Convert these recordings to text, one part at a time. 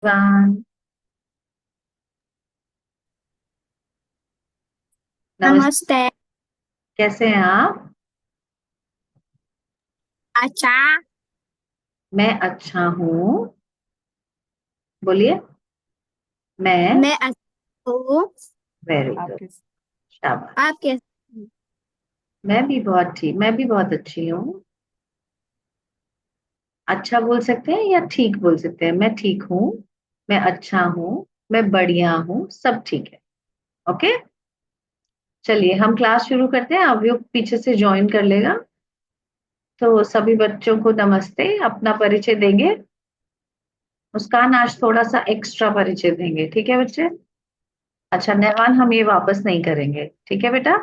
निवान। नमस्ते। नमस्ते। कैसे हैं आप? अच्छा। मैं अच्छा हूँ। बोलिए। मैं। मैं अच्छा हूँ। Very good. शाबाश। आप कैसे? मैं भी बहुत अच्छी हूँ। अच्छा बोल सकते हैं या ठीक बोल सकते हैं? मैं ठीक हूँ। मैं अच्छा हूँ। मैं बढ़िया हूँ, सब ठीक है। ओके। चलिए हम क्लास शुरू करते हैं। अवयुक्त पीछे से ज्वाइन कर लेगा। तो सभी बच्चों को नमस्ते। अपना परिचय देंगे। मुस्कान आज थोड़ा सा एक्स्ट्रा परिचय देंगे, ठीक है बच्चे? अच्छा नेहान, हम ये वापस नहीं करेंगे, ठीक है बेटा?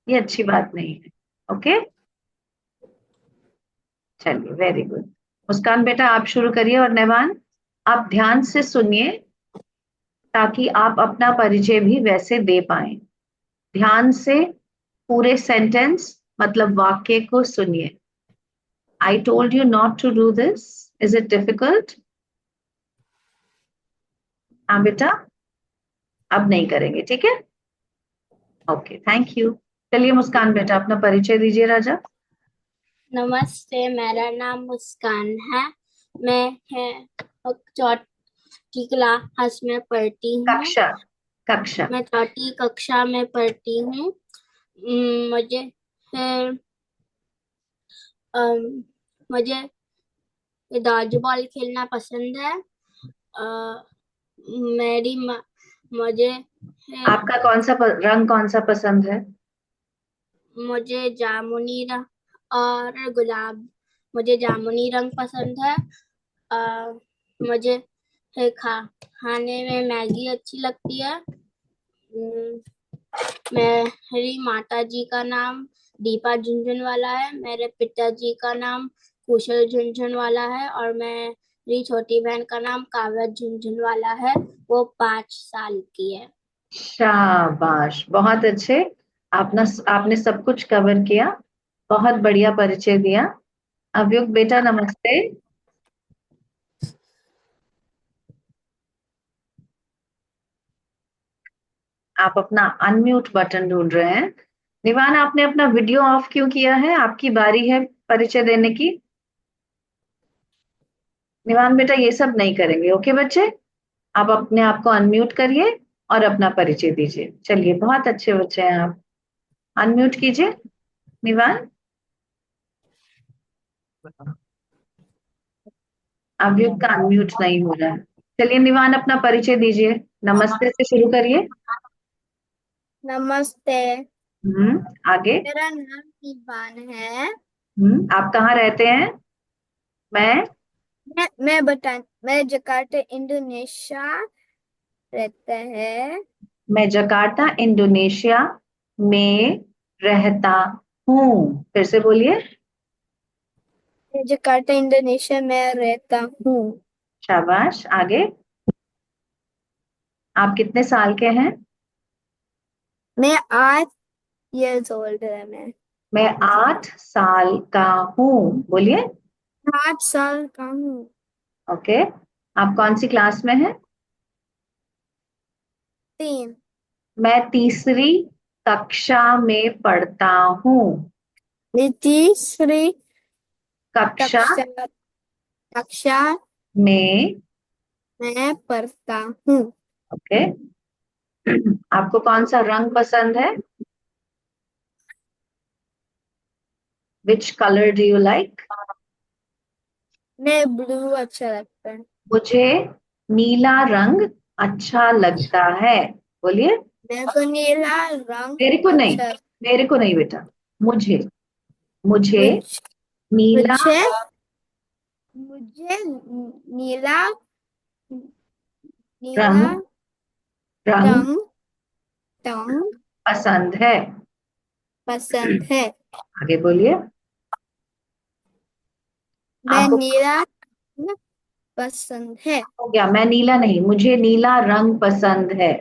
ये अच्छी बात नहीं है। ओके। चलिए, वेरी गुड। मुस्कान बेटा आप शुरू करिए, और नेवान आप ध्यान से सुनिए ताकि आप अपना परिचय भी वैसे दे पाए। ध्यान से पूरे सेंटेंस मतलब वाक्य को सुनिए। I told you not to do this. Is it difficult? हाँ बेटा। अब नहीं करेंगे, ठीक है? Okay, thank you. चलिए मुस्कान बेटा अपना परिचय दीजिए राजा। नमस्ते, मेरा नाम मुस्कान है। मैं है चौथी क्लास में पढ़ती हूँ। कक्षा। कक्षा। मैं चौथी कक्षा में पढ़ती हूँ। मुझे फिर अम, मुझे दॉजबॉल खेलना पसंद है। अ, मेरी मुझे फिर आपका कौन सा रंग कौन सा पसंद है? मुझे जामुनी रंग और गुलाब मुझे जामुनी रंग पसंद है। अ, मुझे खाने में मैगी अच्छी लगती है। मेरी माता जी का नाम दीपा झुंझुनवाला है। मेरे पिताजी का नाम कुशल झुंझुनवाला है और मेरी छोटी बहन का नाम काव्या झुंझुनवाला है। वो 5 साल की है। शाबाश, बहुत अच्छे। आपने सब कुछ कवर किया। बहुत बढ़िया परिचय दिया। अवयुक्त बेटा नमस्ते। आप अपना अनम्यूट बटन ढूंढ रहे हैं। निवान आपने अपना वीडियो ऑफ क्यों किया है? आपकी बारी है परिचय देने की। निवान बेटा ये सब नहीं करेंगे, ओके बच्चे? आप अपने आप को अनम्यूट करिए और अपना परिचय दीजिए। चलिए, बहुत अच्छे बच्चे हैं आप। अनम्यूट कीजिए निवान। अवयुक्त का अनम्यूट नहीं हो रहा है। चलिए निवान अपना परिचय दीजिए। नमस्ते से शुरू करिए। नमस्ते। आगे। मेरा नाम इवान है। आप कहाँ रहते हैं? मैं। मैं जकार्ता इंडोनेशिया रहता है। मैं जकार्ता इंडोनेशिया में रहता हूँ। फिर से बोलिए। मैं जकार्ता इंडोनेशिया में रहता हूँ। शाबाश। आगे। आप कितने साल के हैं? मैं 8 years old है। मैं मैं 8 साल का हूँ। बोलिए। 8 साल का हूँ। ओके। आप कौन सी क्लास में हैं? 3। मैं तीसरी कक्षा में पढ़ता हूँ। मैं तीसरी कक्षा कक्षा कक्षा में। में पढ़ता हूँ। ओके। आपको कौन सा रंग पसंद है? Which colour do you like? मैं ब्लू अच्छा लगता है। मुझे नीला रंग अच्छा लगता है। बोलिए। मेरे को नीला रंग मेरे को नहीं। अच्छा। मेरे को नहीं बेटा। मुझे। मुझे मुझ नीला मुझे मुझे नीला नीला रंग रंग रंग रंग पसंद है। पसंद है। आगे बोलिए। मैं आपको नीला रंग पसंद है। हो गया। मैं नीला नहीं, मुझे नीला रंग पसंद है।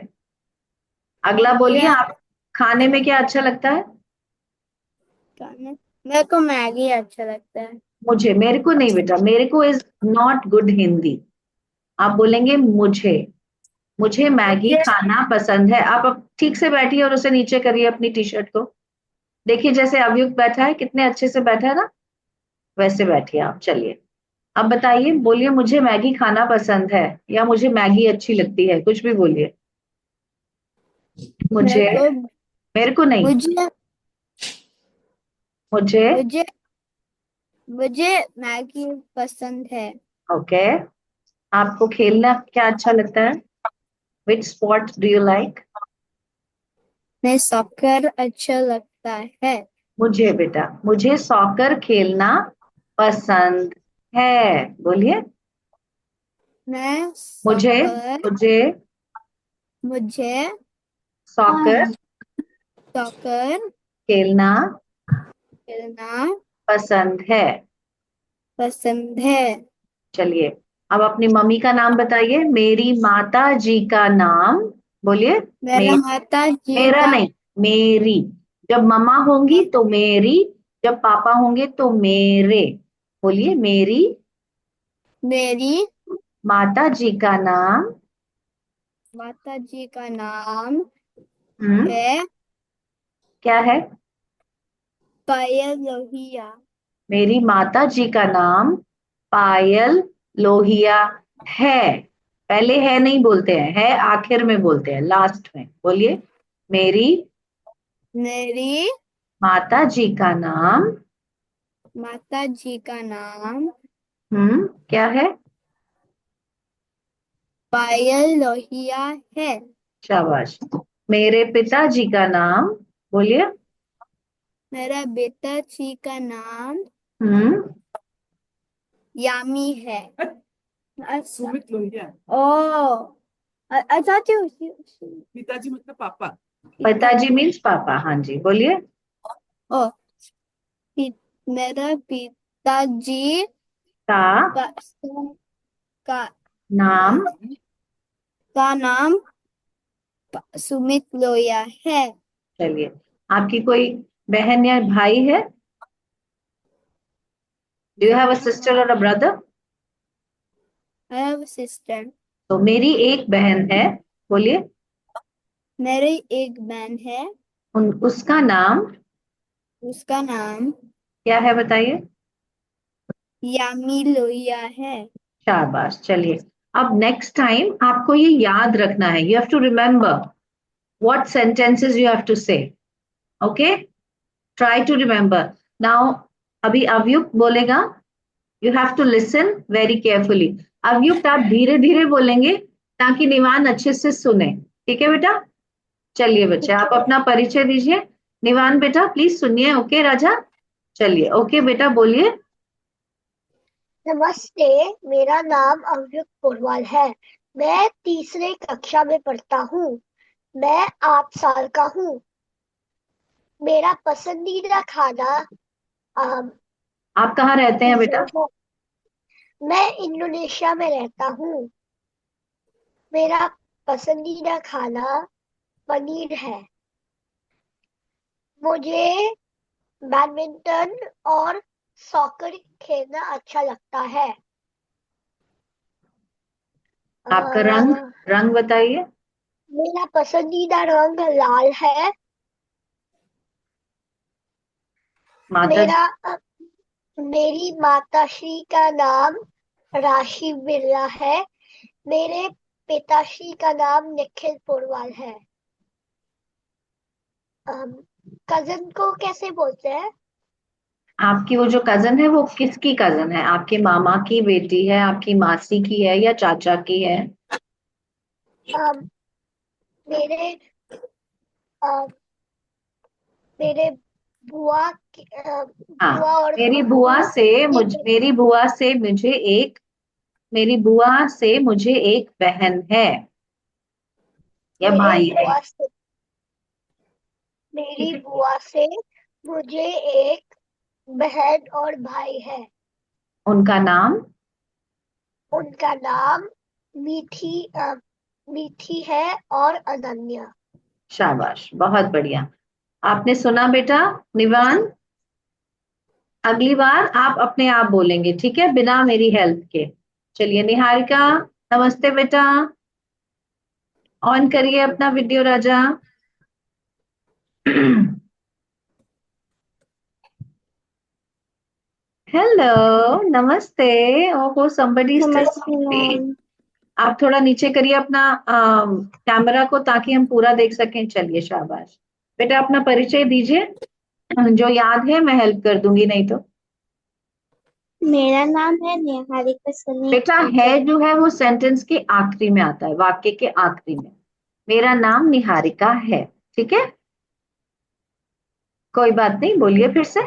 अगला बोलिए नीला आप। खाने में क्या अच्छा लगता है? खाने मेरे को मैगी अच्छा लगता है। मुझे। मेरे को नहीं बेटा, मेरे को इज नॉट गुड हिंदी। आप बोलेंगे मुझे, मुझे मैगी मुझे खाना पसंद है। आप अब ठीक से बैठिए और उसे नीचे करिए अपनी टी शर्ट को। देखिए जैसे अवयुक्त बैठा है, कितने अच्छे से बैठा है ना, वैसे बैठिए आप। चलिए अब बताइए, बोलिए मुझे मैगी खाना पसंद है, या मुझे मैगी अच्छी लगती है, कुछ भी बोलिए। मेरे मुझे, को मेरे को नहीं, मुझे मुझे। मुझे मुझे मैगी पसंद है। ओके। आपको खेलना क्या अच्छा लगता है? Which sport do you like? मैं सॉकर अच्छा लगता है। मुझे बेटा, मुझे सॉकर खेलना पसंद है, बोलिए। मैं मुझे, सॉकर मुझे मुझे सॉकर सॉकर खेलना खेलना पसंद है। पसंद है। चलिए अब अपनी मम्मी का नाम बताइए। मेरी माता जी का नाम, बोलिए। मेरा माता जी मेरा का नहीं, मेरी। जब मम्मा होंगी तो मेरी, जब पापा होंगे तो मेरे। बोलिए मेरी मेरी माता जी का नाम। माता जी का नाम हम्म, है क्या है? पायल लोहिया। मेरी माता जी का नाम पायल लोहिया है। पहले है नहीं बोलते हैं, है आखिर में बोलते हैं, लास्ट में। बोलिए मेरी मेरी माता जी का नाम। माता जी का नाम क्या है? पायल लोहिया है। शाबाश। मेरे पिताजी का नाम, बोलिए। मेरा बेटा जी का नाम हम्म यामी है। सुमित लोहिया। ओ I thought पिताजी मतलब पापा। पिताजी पिताजी मीन्स पापा, हाँ जी बोलिए। ओ पि, मेरा पिताजी का का का नाम। का नाम सुमित लोहिया है। चलिए, आपकी कोई बहन या भाई है? Do you have a sister और a brother? I have a sister. तो मेरी एक बहन है, बोलिए। मेरी एक बहन है। उसका नाम उसका नाम क्या है बताइए। यामी लोहिया है। शाबाश। चलिए अब नेक्स्ट टाइम आपको ये याद रखना है, you have to remember what sentences you have to say. Okay, try to remember now. अभी अवयुक्त बोलेगा, you have to listen very carefully. Avyukt आप धीरे धीरे बोलेंगे ताकि निवान अच्छे से सुने, ठीक है बेटा? चलिए बच्चे, ठीक आप है। अपना परिचय दीजिए। निवान बेटा प्लीज सुनिए, ओके राजा? चलिए ओके बेटा, बोलिए। नमस्ते, मेरा नाम अवयुक्त पोरवाल है। मैं तीसरे कक्षा में पढ़ता हूँ। मैं 8 साल का हूँ। मेरा पसंदीदा खाना आम, आप कहाँ रहते हैं बेटा? है। मैं इंडोनेशिया में रहता हूँ। मेरा पसंदीदा खाना पनीर है। मुझे बैडमिंटन और सॉकर खेलना अच्छा लगता है। आपका रंग, रंग बताइए। मेरा पसंदीदा रंग लाल है। माता जी। मेरा मेरी माताश्री का नाम राशि बिरला है। मेरे पिताश्री का नाम निखिल पोरवाल है। कजन को कैसे बोलते हैं? आपकी वो जो कजन है वो किसकी कजन है? आपके मामा की बेटी है, आपकी मासी की है, या चाचा की है? अम, मेरे अ, मेरे हाँ, बुआ और मेरी बुआ फूफू से की मुझ मेरी बुआ से मुझे एक मेरी बुआ से मुझे एक बहन है या मेरे भाई है। बुआ से मेरी बुआ से मुझे एक बहन और भाई है। उनका नाम? उनका नाम मीठी है और अनन्या। शाबाश, बहुत बढ़िया। आपने सुना बेटा निवान? अगली बार आप अपने आप बोलेंगे, ठीक है, बिना मेरी हेल्प के। चलिए निहारिका, नमस्ते बेटा, ऑन करिए अपना वीडियो राजा। हेलो, नमस्ते। ओहो, somebody is still नमस्ते sleeping। मैम। आप थोड़ा नीचे करिए अपना कैमरा को, ताकि हम पूरा देख सकें। चलिए, शाबाश। बेटा अपना परिचय दीजिए, जो याद है मैं हेल्प कर दूंगी, नहीं तो। मेरा नाम है निहारिका सनी बेटा है जो है वो सेंटेंस के आखिरी में आता है, वाक्य के आखिरी में। मेरा नाम निहारिका है, ठीक है? कोई बात नहीं, बोलिए फिर से।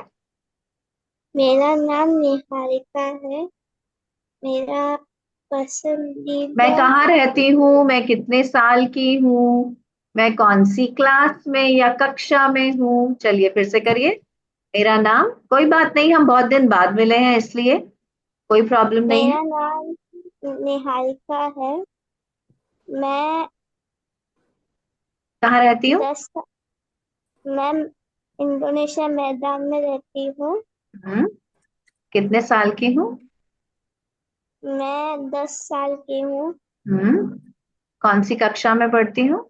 मेरा नाम निहारिका है। मेरा मैं पसंदीदा कहाँ रहती हूँ, मैं कितने साल की हूँ, मैं कौन सी क्लास में या कक्षा में हूँ। चलिए फिर से करिए। मेरा नाम, कोई बात नहीं, हम बहुत दिन बाद मिले हैं इसलिए कोई प्रॉब्लम नहीं है। मेरा नाम निहारिका है। मैं कहाँ रहती हूँ? 10 मैं इंडोनेशिया मैदान में रहती हूँ। हम्म, कितने साल की हूँ? मैं 10 साल की हूँ। हम्म, कौन सी कक्षा में पढ़ती हूँ?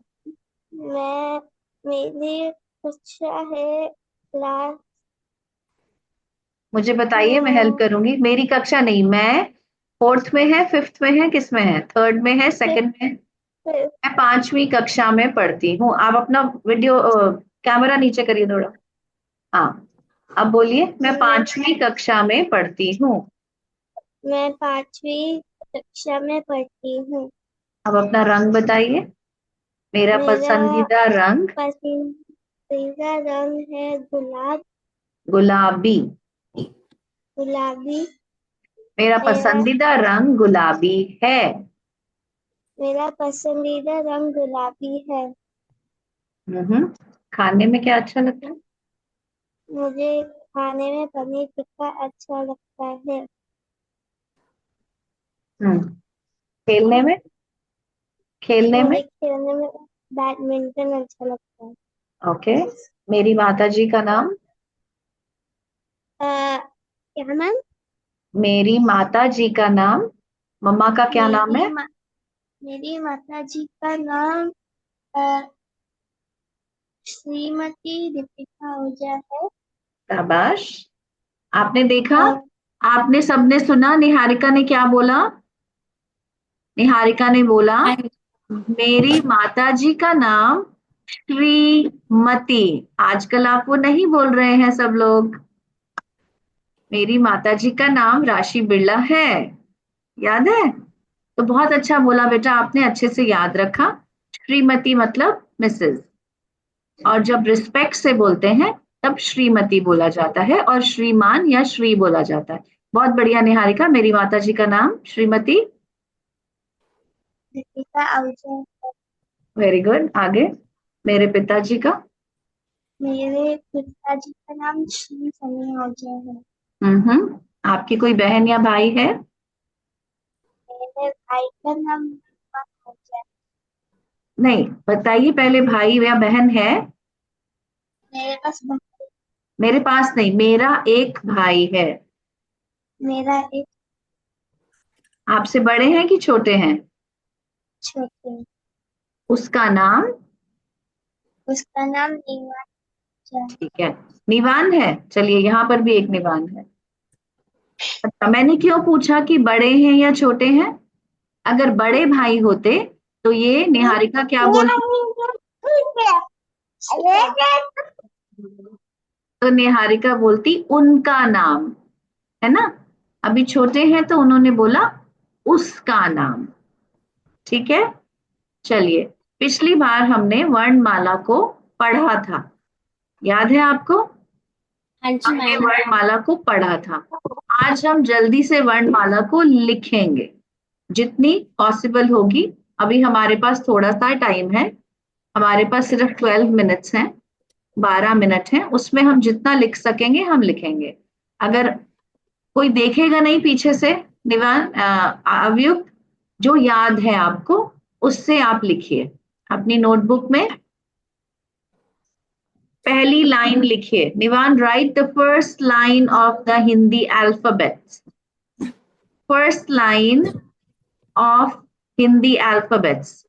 मैं मेरी कक्षा है क्लास मुझे बताइए, मैं हेल्प करूंगी। मेरी कक्षा नहीं, मैं फोर्थ में है, फिफ्थ में है, किस में है? थर्ड में है, सेकंड में है? मैं पांचवी कक्षा में पढ़ती हूँ। आप अपना वीडियो कैमरा नीचे करिए थोड़ा। हाँ, अब बोलिए, मैं मैं पांचवी कक्षा में पढ़ती हूँ। मैं 5वीं कक्षा में पढ़ती हूँ। अब अपना रंग बताइए। मेरा मेरा पसंदीदा रंग पसंदीदा रंग है गुलाबी। गुलाबी। मेरा मेरा पसंदीदा रंग गुलाबी है। मेरा पसंदीदा रंग गुलाबी है। हम्म, खाने में क्या अच्छा लगता है? मुझे खाने में पनीर टिक्का अच्छा लगता है। हम्म, खेलने में, खेलने में। मुझे खेलने में बैडमिंटन अच्छा लगता है। ओके। मेरी माता जी का नाम? क्या मैम? मेरी माता जी का नाम, मम्मा का क्या नाम मेरी है? मा, मेरी माता जी का नाम अ, श्रीमती दीपिका ओझा है। शाबाश। आपने देखा, और आपने सबने सुना निहारिका ने क्या बोला? निहारिका ने बोला, हाँ, मेरी माता जी का नाम श्रीमती। आजकल आप वो नहीं बोल रहे हैं सब लोग। मेरी माता जी का नाम राशि बिरला है, याद है? तो बहुत अच्छा बोला बेटा, आपने अच्छे से याद रखा। श्रीमती मतलब मिसेज, और जब रिस्पेक्ट से बोलते हैं तब श्रीमती बोला जाता है, और श्रीमान या श्री बोला जाता है। बहुत बढ़िया निहारिका, मेरी माता जी का नाम श्रीमती। दीपिका ओझा है। वेरी गुड, आगे। मेरे पिताजी का? मेरे पिताजी का नाम श्री सनी ओझा है। आपकी कोई बहन या भाई है? मेरे भाई का नाम दीपक ओझा है। नहीं, बताइए पहले, भाई या बहन है? मेरे पास मेरे पास नहीं, मेरा एक भाई है। मेरा एक आपसे बड़े हैं कि छोटे हैं? छोटे उसका नाम? उसका नाम नीवा ओझा है। ठीक है, निवान है। चलिए, यहाँ पर भी एक निवान है। अच्छा, मैंने क्यों पूछा कि बड़े हैं या छोटे हैं? अगर बड़े भाई होते तो ये निहारिका क्या बोलती? तो निहारिका बोलती उनका नाम, है ना? अभी छोटे हैं तो उन्होंने बोला उसका नाम। ठीक है, चलिए। पिछली बार हमने वर्णमाला को पढ़ा था, याद है आपको? हाँ जी हमने मैम। वर्णमाला को पढ़ा था। आज हम जल्दी से वर्णमाला को लिखेंगे, जितनी पॉसिबल होगी। अभी हमारे पास थोड़ा सा टाइम है, हमारे पास सिर्फ 12 मिनट्स हैं, 12 मिनट हैं, उसमें हम जितना लिख सकेंगे हम लिखेंगे। अगर कोई देखेगा नहीं पीछे से, निवान अवयुक्त, जो याद है आपको उससे आप लिखिए अपनी नोटबुक में। पहली लाइन लिखिए। Nivaan, write the first line of the Hindi alphabet. First line of Hindi alphabets,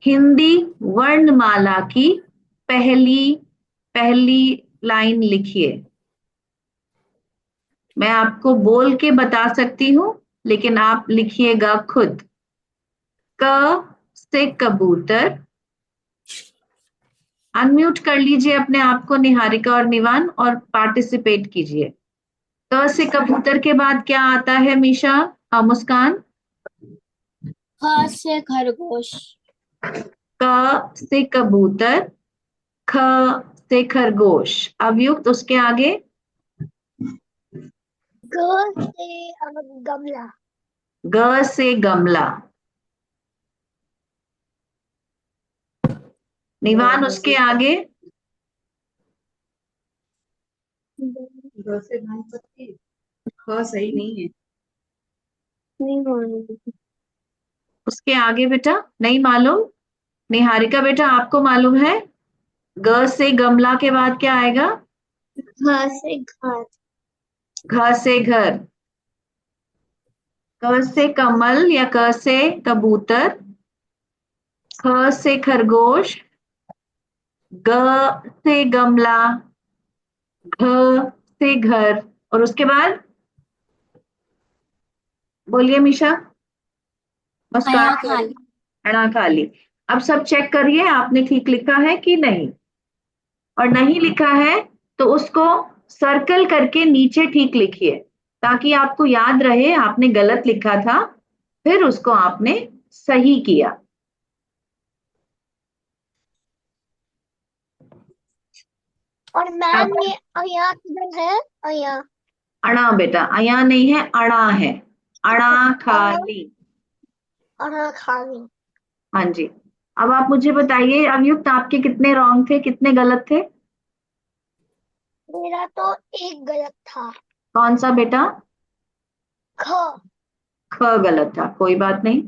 Hindi वर्णमाला की पहली पहली लाइन लिखिए। मैं आपको बोल के बता सकती हूं, लेकिन आप लिखिएगा खुद। क से कबूतर। अनम्यूट कर लीजिए अपने आप को निहारिका और निवान और पार्टिसिपेट कीजिए। क से कबूतर के बाद क्या आता है मीशा? मुस्कान? ख से खरगोश। क से कबूतर, ख से खरगोश। अवयुक्त उसके आगे? ग से गमला। ग से गमला। निवान उसके आगे? ग से गणपति। ख सही नहीं है। नहीं मालूम। उसके आगे बेटा नहीं मालूम? निहारिका बेटा आपको मालूम है? ग से गमला के बाद क्या आएगा? घ से घर। घ से घर। क से कमल या क से कबूतर, ख से खरगोश, ग से गमला, घ से घर। और उसके बाद बोलिए मीशा। मुस्कान अया खाली। अणा खाली। अब सब चेक करिए आपने ठीक लिखा है कि नहीं, और नहीं लिखा है तो उसको सर्कल करके नीचे ठीक लिखिए, ताकि आपको याद रहे आपने गलत लिखा था, फिर उसको आपने सही किया। और मैम ये अया किधर है? अया। अणा बेटा, अया नहीं है, अणा है। अणा खाली। अना खाली। हाँ जी। अब आप मुझे बताइए अवयुक्त, आपके कितने रॉन्ग थे, कितने गलत थे? मेरा तो एक गलत था। कौन सा बेटा? ख। ख गलत था, कोई बात नहीं।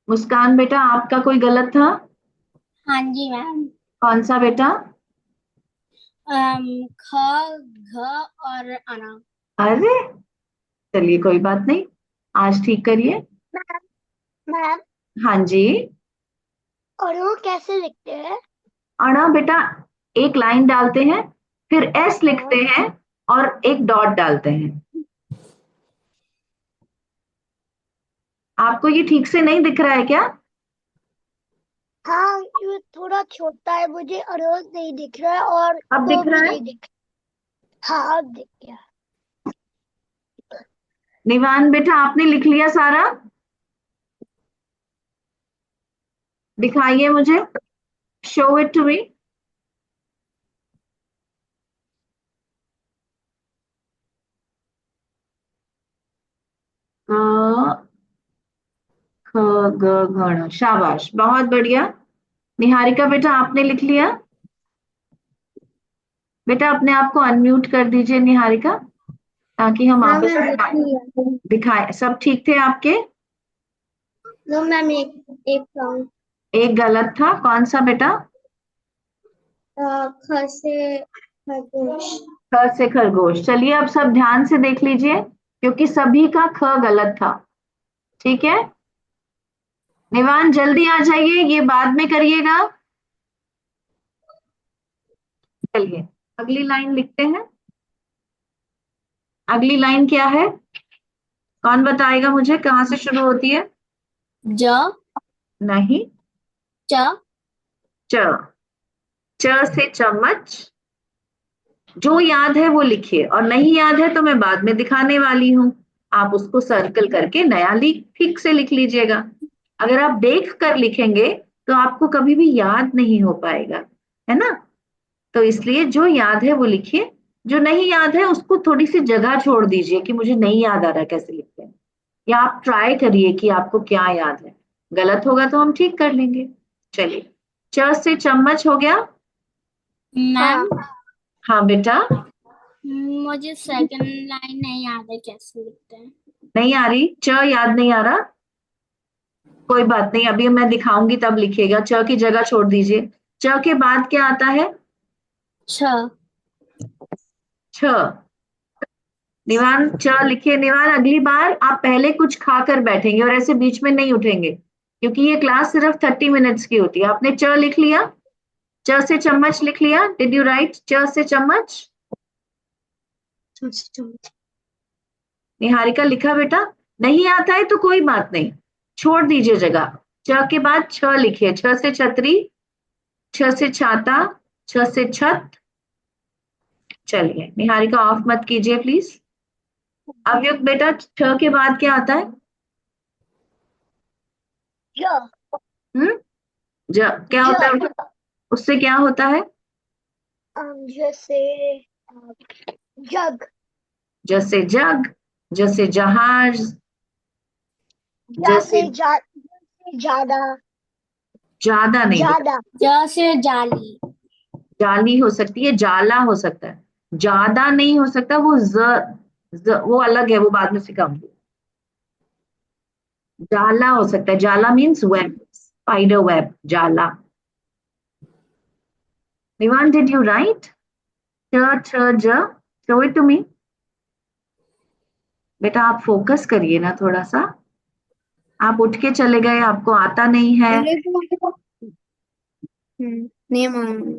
मुस्कान बेटा आपका कोई गलत था? हाँ जी मैम। कौन सा बेटा? ख, घ और अना। अरे चलिए कोई बात नहीं, आज ठीक करिए। मैम। मैम। हाँ जी। और वो कैसे लिखते हैं? अणा बेटा एक लाइन डालते हैं, फिर एस लिखते हैं और एक डॉट डालते हैं। आपको ये ठीक से नहीं दिख रहा है क्या? हाँ, ये थोड़ा छोटा है, मुझे अरोज नहीं दिख रहा है और अब तो दिख भी रहा है? नहीं दिख रहा। हाँ, अब दिख गया। निवान बेटा आपने लिख लिया सारा? दिखाइए मुझे, शो इट टू मी। क ख ग घ, शाबाश, बहुत बढ़िया। निहारिका बेटा आपने लिख लिया? बेटा अपने आप को अनम्यूट कर दीजिए निहारिका, ताकि हम हाँ आपस मैम, में लिख लिया। दिखाएं। सब ठीक थे आपके? नो मैम, एक रॉन्ग। एक गलत था, कौन सा बेटा? ख से खरगोश। ख से खरगोश। चलिए अब सब ध्यान से देख लीजिए, क्योंकि सभी का ख गलत था। ठीक है, निवान जल्दी आ जाइए, ये बाद में करिएगा। चलिए अगली लाइन लिखते हैं। अगली लाइन क्या है, कौन बताएगा मुझे, कहां से शुरू होती है? ज, नहीं, च, च। च से चम्मच। जो याद है वो लिखिए, और नहीं याद है तो मैं बाद में दिखाने वाली हूं, आप उसको सर्कल करके नया लिख ठीक से लिख लीजिएगा। अगर आप देख कर लिखेंगे तो आपको कभी भी याद नहीं हो पाएगा, है ना? तो इसलिए जो याद है वो लिखिए, जो नहीं याद है उसको थोड़ी सी जगह छोड़ दीजिए कि मुझे नहीं याद आ रहा कैसे लिखते हैं, या आप ट्राई करिए कि आपको क्या याद है। गलत होगा तो हम ठीक कर लेंगे। चलिए, च से चम्मच हो गया। मैम हाँ बेटा। मुझे सेकंड लाइन नहीं याद है कैसे लिखते हैं। नहीं आ रही च, याद नहीं आ रहा, कोई बात नहीं, अभी मैं दिखाऊंगी तब लिखिएगा। च की जगह छोड़ दीजिए। च के बाद क्या आता है? छ, छ। निवान च लिखिए। निवान अगली बार आप पहले कुछ खाकर बैठेंगे और ऐसे बीच में नहीं उठेंगे, क्योंकि ये क्लास सिर्फ 30 मिनट्स की होती है। आपने च लिख लिया, च से चम्मच लिख लिया? डिड यू राइट च से चम्मच? निहारिका लिखा बेटा? नहीं आता है तो कोई बात नहीं, छोड़ दीजिए जगह। च के बाद छ लिखिए, छ से छतरी, छ से छाता, छ से छत। चलिए निहारिका ऑफ मत कीजिए प्लीज। अवयुक्त बेटा छ के बाद क्या आता है? ज क्या होता है? ज उससे क्या होता है? जैसे जग, जैसे जग, जैसे जहाज, जैसे ज्यादा, ज्यादा नहीं बेटा, ज्यादा, ज से जाली, जाली हो सकती है, जाला हो सकता है, ज्यादा नहीं हो सकता। वो वो अलग है, वो बाद में सिखाऊंगी। जाला हो सकता है, जाला मीन्स वेब, स्पाइडर वेब, जाला। Nivaan did you write j? Show it to me. बेटा आप फोकस करिए ना थोड़ा सा, आप उठ के चले गए, आपको आता नहीं है। नहीं मालूम।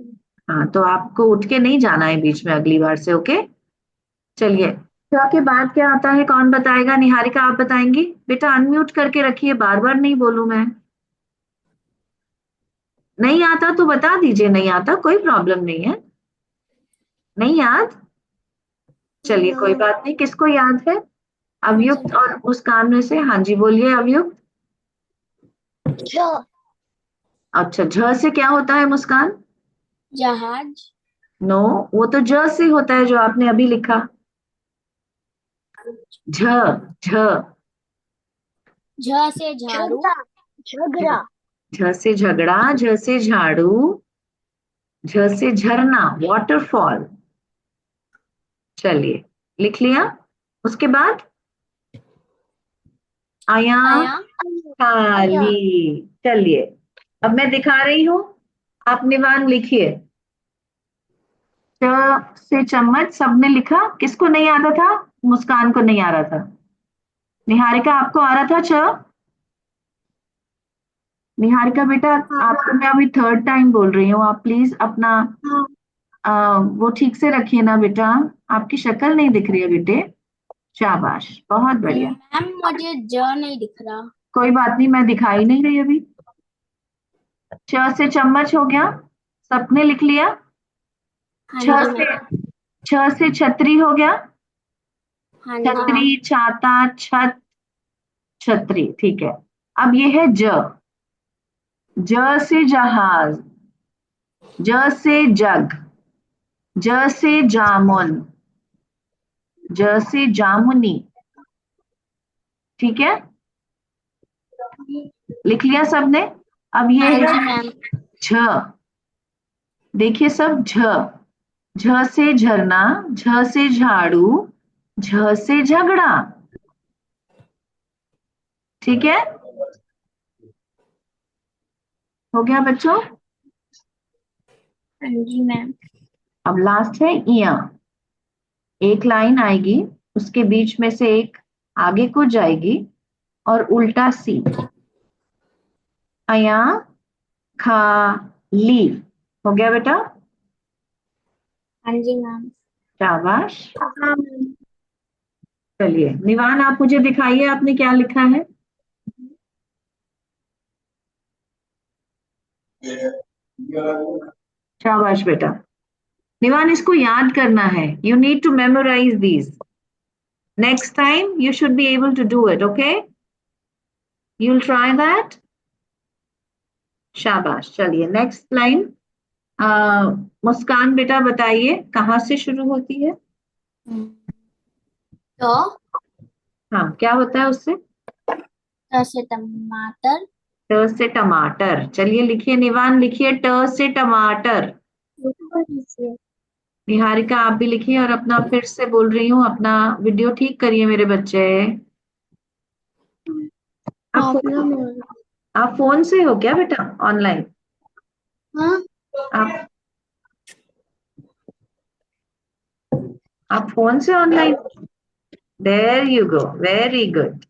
हाँ तो आपको उठ के नहीं जाना है बीच में अगली बार से, ओके? चलिए च के बाद क्या आता है, कौन बताएगा? निहारिका आप बताएंगी? बेटा अनम्यूट करके रखिए, बार बार नहीं बोलूं मैं। नहीं आता तो बता दीजिए, नहीं आता कोई प्रॉब्लम नहीं है। नहीं याद? चलिए कोई बात नहीं, किसको याद है? अवयुक्त और मुस्कान में से? हाँ जी बोलिए अवयुक्त। ज अच्छा झ से क्या होता है मुस्कान? जहाज, नो, वो तो ज से होता है जो आपने अभी लिखा। झ, झ, झ से झाड़ू, झगड़ा, झ से झगड़ा, झ से झाड़ू, झ से झरना, वाटरफॉल। चलिए लिख लिया। उसके बाद आया आया, खाली। चलिए अब मैं दिखा रही हूं, आप निवान लिखिए। च से चम्मच सबने लिखा? किसको नहीं आता था? मुस्कान को नहीं आ रहा था। निहारिका आपको आ रहा था च? निहारिका बेटा आपको मैं अभी थर्ड टाइम बोल रही हूँ, आप प्लीज अपना वो ठीक से रखिए ना बेटा। आपकी शक्ल नहीं दिख रही है बेटे। शाबाश, बहुत बढ़िया। मैम मुझे ज नहीं दिख रहा। कोई बात नहीं, मैं दिखाई नहीं रही अभी। च से चम्मच हो गया, सबने लिख लिया? हाँ छ जी से मैम, छ से छतरी हो गया, हाँ जी छतरी, छाता, छत, छतरी, ठीक है। अब ये है ज। ज से जहाज, ज से जग, ज से जामुन, ज से जामुनी, ठीक है? लिख लिया सबने? अब ये हाँ है जी मैम, झ। देखिए सब झ, झ से झरना, झ से झाड़ू, झ से झगड़ा, ठीक है? हो गया बच्चों? हाँ जी मैम, अब लास्ट है इया। एक लाइन आएगी, उसके बीच में से एक आगे को जाएगी और उल्टा सी। अया खाली। हो गया बेटा? हाँ जी मैम। शाबाश। चलिए निवान आप मुझे दिखाइए, आपने क्या लिखा है? शाबाश बेटा। निवान इसको याद करना है, you need to memorise these. Next time you should be able to do it, okay? You'll try that. शाबाश। चलिए नेक्स्ट लाइन, मुस्कान बेटा बताइए कहाँ से शुरू होती है? तो हाँ क्या होता है उससे? त से टमाटर, ट से टमाटर। चलिए लिखिए निवान, लिखिए ट से टमाटर। निहारिका आप भी लिखिए, और अपना फिर से बोल रही हूँ, अपना वीडियो ठीक करिए मेरे बच्चे। आप प्रॉब्लम हो आप फोन से हो क्या बेटा ऑनलाइन? हाँ, आप आप फोन से online? There you go, very good.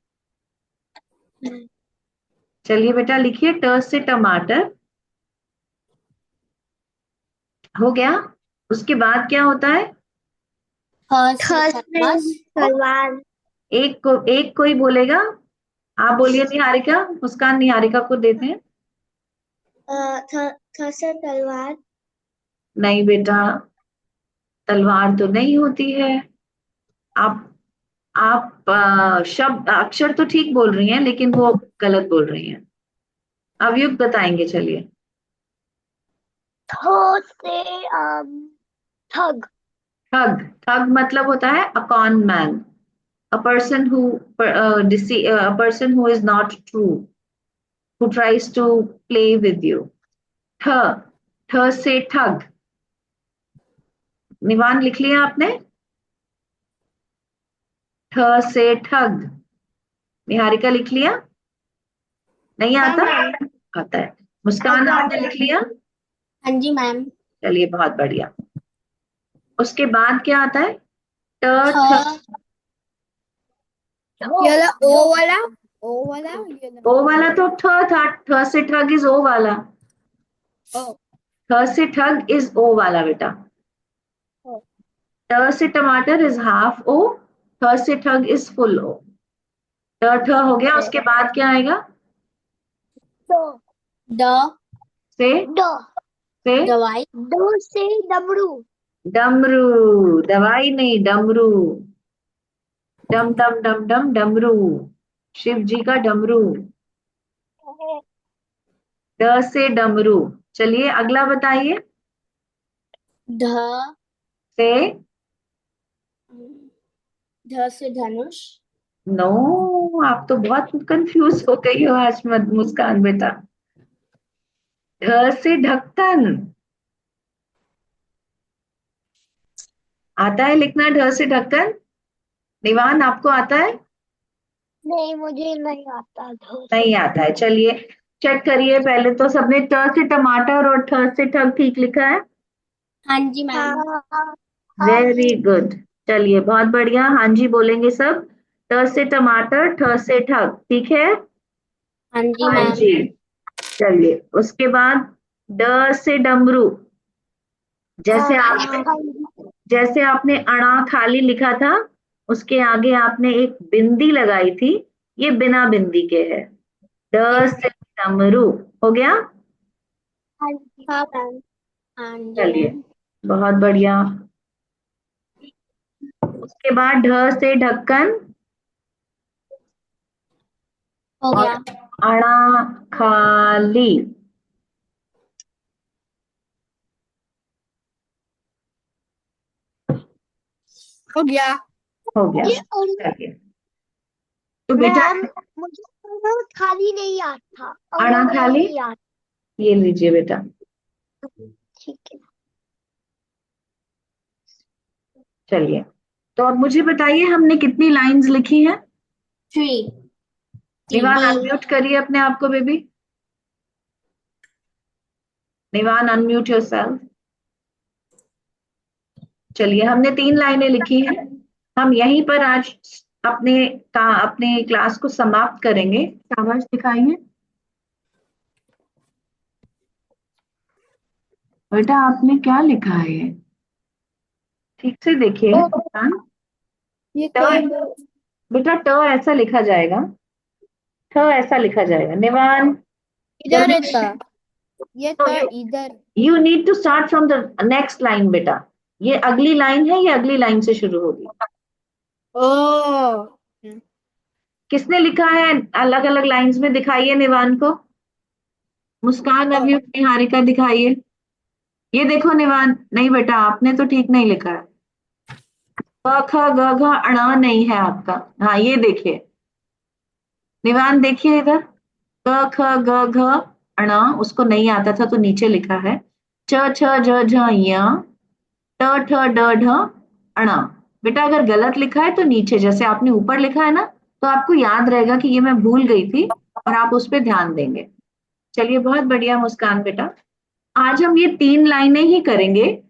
चलिए बेटा लिखिए ट से टमाटर। हो गया। उसके बाद क्या होता है? खरगोश। तलवार। एक कोई बोलेगा। आप बोलिए निहारिका, मुस्कान निहारिका को देते हैं। थ से तलवार। नहीं बेटा, तलवार तो नहीं होती है। आप शब्द अक्षर तो ठीक बोल रही हैं लेकिन वो गलत बोल रही हैं। अवयुक्त बताएंगे, चलिए। थ से ठग। ठग। ठग मतलब होता है a con man, a person who a person who is not true, who tries to play with you. ठ। ठ से ठग। निवान लिख लिया आपने? ठ से ठग। निहारिका लिख लिया? नहीं आता? आता है। मुस्कान आपने लिख लिया? हाँ जी मैम। चलिए बहुत बढ़िया। उसके बाद क्या आता है? ट ठ। ये वाला ओ वाला, ओ वाला, ये ओ वाला तो ठ था। ठ से ठग इज ओ वाला। ओ। ठ से ठग इज ओ वाला बेटा। ट से टमाटर इज हाफ ओ। ठ से ठग इज फुल ओ। ट ठ हो गया। उसके बाद क्या आएगा? ड से ड। से दवाई। ड से डमरू। डमरू। दवाई नहीं, डमरू। डम डम डम डम डमरू। शिव जी का डमरू। ड से डमरू। चलिए अगला बताइए। ध से ध से धनुष। नो, आप तो बहुत कंफ्यूज हो गई हो आज मत मुस्कान बेटा। ढ से ढक्कन। आता है लिखना ढ से ढक्कन? निवान आपको आता है? नहीं, मुझे नहीं आता ध से। नहीं आता है। चलिए चेक करिए। पहले तो सबने ट से टमाटर और ठ से ठग ठीक लिखा है। हाँ जी मैम। हाँ वेरी जी। गुड। चलिए बहुत बढ़िया। हाँ जी बोलेंगे सब। ट से टमाटर, ठ से ठग, ठीक है? हाँ जी हाँ मैम। जी। चलिए उसके बाद ड से डमरू। जैसे आप जैसे आपने अणा खाली लिखा था, उसके आगे आपने एक बिंदी लगाई थी। ये बिना बिंदी के है। ड से डमरू। हो गया? हाँ जी। हाँ जी चलिए मैम। बहुत बढ़िया। उसके बाद ढ से ढक्कन हो और गया। अणा खाली। हो गया। हो गया। ये और चलिए तो बेटा मैम, मुझे और खाली नहीं आता और अणा खाली नहीं आता। ये लीजिए बेटा। ठीक है। चलिए तो अब मुझे बताइए हमने कितनी लाइंस लिखी हैं? 3। निवान अनम्यूट करिए अपने आप को बेबी। निवान अनम्यूट योरसेल्फ। चलिए हमने 3 लाइनें लिखी हैं। हम यहीं पर आज अपने क्लास को समाप्त करेंगे। शाबाश दिखाइए बेटा, आपने क्या लिखा है ये? ठीक से देखिए मुस्कान। ये ट बेटा ट ऐसा लिखा जाएगा। ठ ऐसा लिखा जाएगा। निवान इधर है जल्दी। था। ये तो था इधर। You need to start from the next line बेटा। ये अगली लाइन है, ये अगली लाइन से शुरू होगी। ओ। किसने लिखा है? अलग अलग लाइंस में दिखाइए निवान को। मुस्कान, अभी निहारिका दिखाइए। ये देखो निवान। नहीं बेटा आपने तो ठीक नहीं लिखा है। क ख ग घ अणा नहीं है आपका। हाँ ये देखिए निवान, देखिए इधर। क ख ग घ अणा उसको नहीं आता था तो नीचे लिखा है। च छ ज झ य ट ठ ड ढ अणा। बेटा अगर गलत लिखा है तो नीचे, जैसे आपने ऊपर लिखा है ना, तो आपको याद रहेगा कि ये मैं भूल गई थी और आप उस पर ध्यान देंगे। चलिए बहुत बढ़िया मुस्कान बेटा। आज हम ये 3 लाइनें ही करेंगे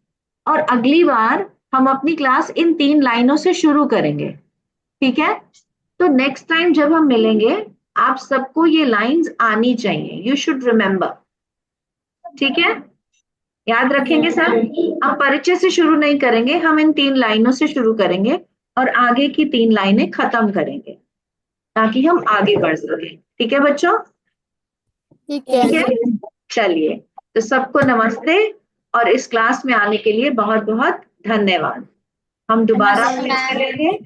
और अगली बार हम अपनी क्लास इन 3 लाइनों से शुरू करेंगे। ठीक है? तो नेक्स्ट टाइम जब हम मिलेंगे आप सबको ये लाइंस आनी चाहिए, यू शुड रिमेम्बर, ठीक है? याद रखेंगे सब। हम परिचय से शुरू नहीं करेंगे, हम इन 3 लाइनों से शुरू करेंगे और आगे की 3 लाइनें खत्म करेंगे ताकि हम आगे बढ़ सकें। ठीक है बच्चों? ठीक है। ठीक है, चलिए, तो सबको नमस्ते और इस क्लास में आने के लिए बहुत बहुत धन्यवाद। हम दोबारा फिर से मिलेंगे